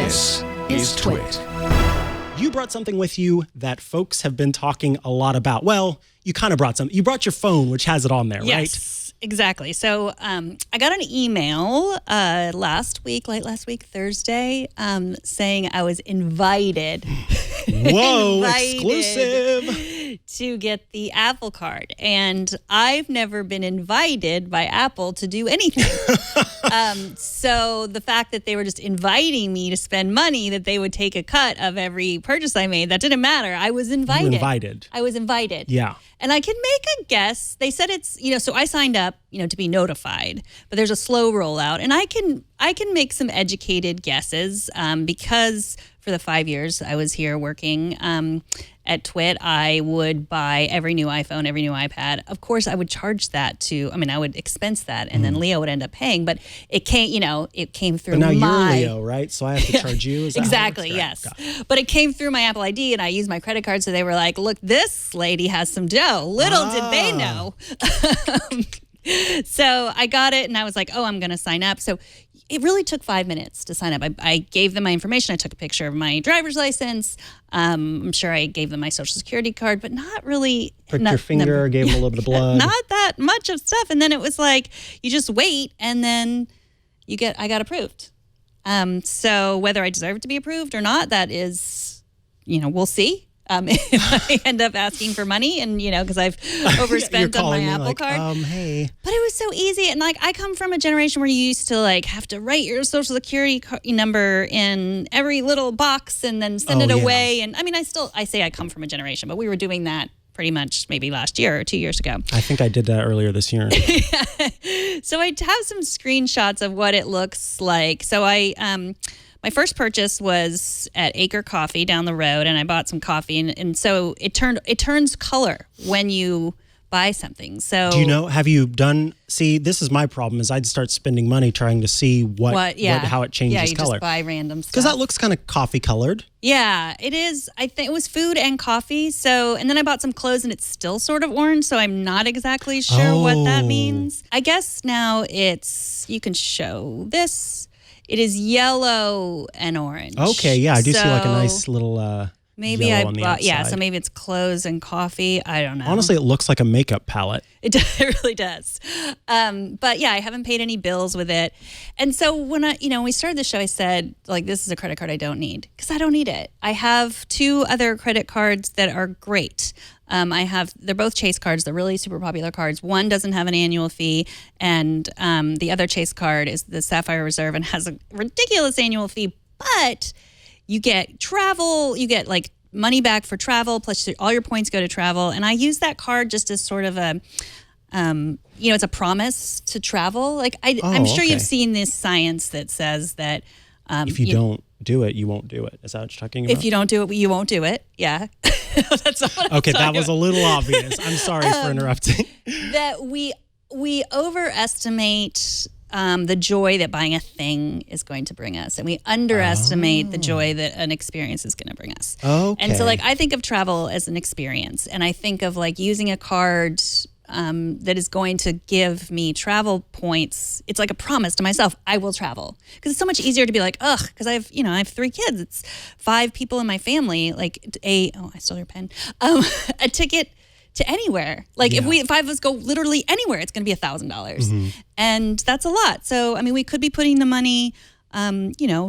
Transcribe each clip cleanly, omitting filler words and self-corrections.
This is TWiT. You brought something with you that folks have been talking a lot about. Well, you kind of brought something. You brought your phone, which has it on there, right? Yes, exactly. So I got an email late last week, Thursday, saying I was invited. Whoa, exclusive. To get the Apple Card. And I've never been invited by Apple to do anything. So the fact that they were just inviting me to spend money, that they would take a cut of every purchase I made, that didn't matter. I was invited. You were invited. I was invited. Yeah. And I can make a guess. They said it's, so I signed up, to be notified, but there's a slow rollout. And I can make some educated guesses because for the 5 years I was here working at TWiT, I would buy every new iPhone, every new iPad. Of course, I would charge that I would expense that, and then Leo would end up paying. But it came, it came through my... But now you're Leo, right? So I have to charge you? Is that exactly, yes. But it came through my Apple ID, and I used my credit card, so they were like, look, this lady has some dough. Little did they know. So I got it, and I was like, oh, I'm going to sign up. So it really took 5 minutes to sign up. I gave them my information. I took a picture of my driver's license. I'm sure I gave them my social security card, but not really. Pricked your finger, gave them a little bit of blood. Not that much of stuff. And then it was like, you just wait, and then I got approved. So whether I deserve to be approved or not, that is, we'll see. If I end up asking for money and, because I've overspent on my Apple Card. Hey. But it was so easy. And I come from a generation where you used to have to write your social security number in every little box and then send it away. And I say I come from a generation, but we were doing that pretty much maybe last year or 2 years ago. I think I did that earlier this year. So I have some screenshots of what it looks like. So my first purchase was at Acre Coffee down the road, and I bought some coffee, and so it turns color when you buy something. So do you know? Have you done? See, this is my problem. Is I'd start spending money trying to see how it changes yeah, you color. Just buy random stuff because that looks kind of coffee colored. Yeah, it is. I think it was food and coffee. So, and then I bought some clothes, and it's still sort of orange. So I'm not exactly sure what that means. I guess now you can show this. It is yellow and orange. Okay, yeah, I do see a nice little maybe yellow I on the bought, outside. yeah, so maybe it's clothes and coffee. I don't know. Honestly, it looks like a makeup palette. It really does. But yeah, I haven't paid any bills with it. And so when we started the show, I said, this is a credit card I don't need because I don't need it. I have 2 other credit cards that are great. They're both Chase cards. They're really super popular cards. One doesn't have an annual fee, and the other Chase card is the Sapphire Reserve and has a ridiculous annual fee, but you get travel, you get money back for travel, plus all your points go to travel. And I use that card just as sort of a, it's a promise to travel. I'm sure you've seen this science that says that if you don't do it, you won't do it. Is that what you're talking about? If you don't do it, you won't do it. Yeah. That's what I'm okay, that was about. a little obvious. I'm sorry for interrupting. That we overestimate the joy that buying a thing is going to bring us, and we underestimate the joy that an experience is going to bring us. Okay. And so, I think of travel as an experience, and I think of using a card that is going to give me travel points. It's like a promise to myself, I will travel. Because it's so much easier to be because I have 3 kids. It's 5 people in my family. I stole your pen. A ticket to anywhere. If 5 of us go literally anywhere, it's going to be $1,000. And that's a lot. So, we could be putting the money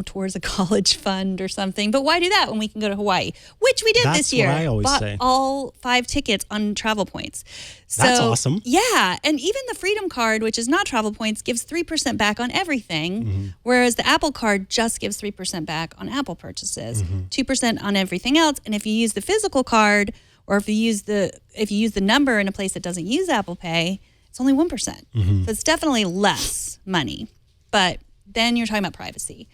towards a college fund or something. But why do that when we can go to Hawaii? Which we did this year. That's what I always say. All 5 tickets on travel points. So, that's awesome. Yeah. And even the Freedom Card, which is not travel points, gives 3% back on everything. Whereas the Apple Card just gives 3% back on Apple purchases, 2% on everything else. And if you use the physical card, or if you use the number in a place that doesn't use Apple Pay, it's only 1%. So it's definitely less money. But then you're talking about privacy.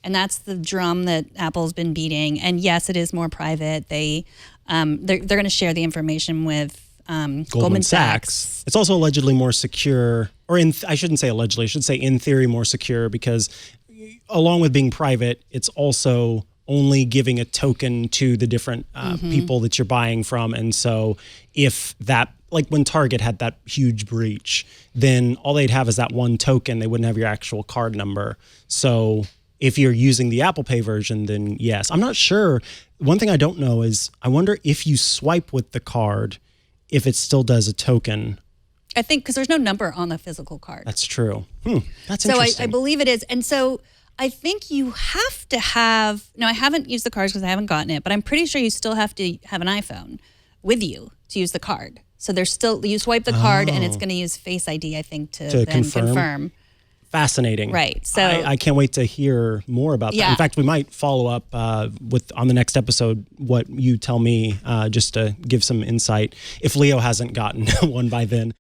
And that's the drum that Apple's been beating. And yes, it is more private. They're going to share the information with Goldman Sachs. It's also allegedly more secure, or I shouldn't say allegedly, I should say in theory more secure, because along with being private, it's also only giving a token to the different people that you're buying from. And so if that, when Target had that huge breach, then all they'd have is that one token. They wouldn't have your actual card number. So If you're using the Apple Pay version, then yes. I'm not sure. One thing I don't know is I wonder if you swipe with the card, if it still does a token. I think because there's no number on the physical card. That's true. That's so interesting. I believe it is. And so I think you have to have, no, I haven't used the cards because I haven't gotten it, but I'm pretty sure you still have to have an iPhone with you to use the card. So there's still, you swipe the card and it's going to use Face ID, I think, to then confirm. Fascinating. Right. So I can't wait to hear more about that. In fact, we might follow up with on the next episode what you tell me, just to give some insight if Leo hasn't gotten one by then.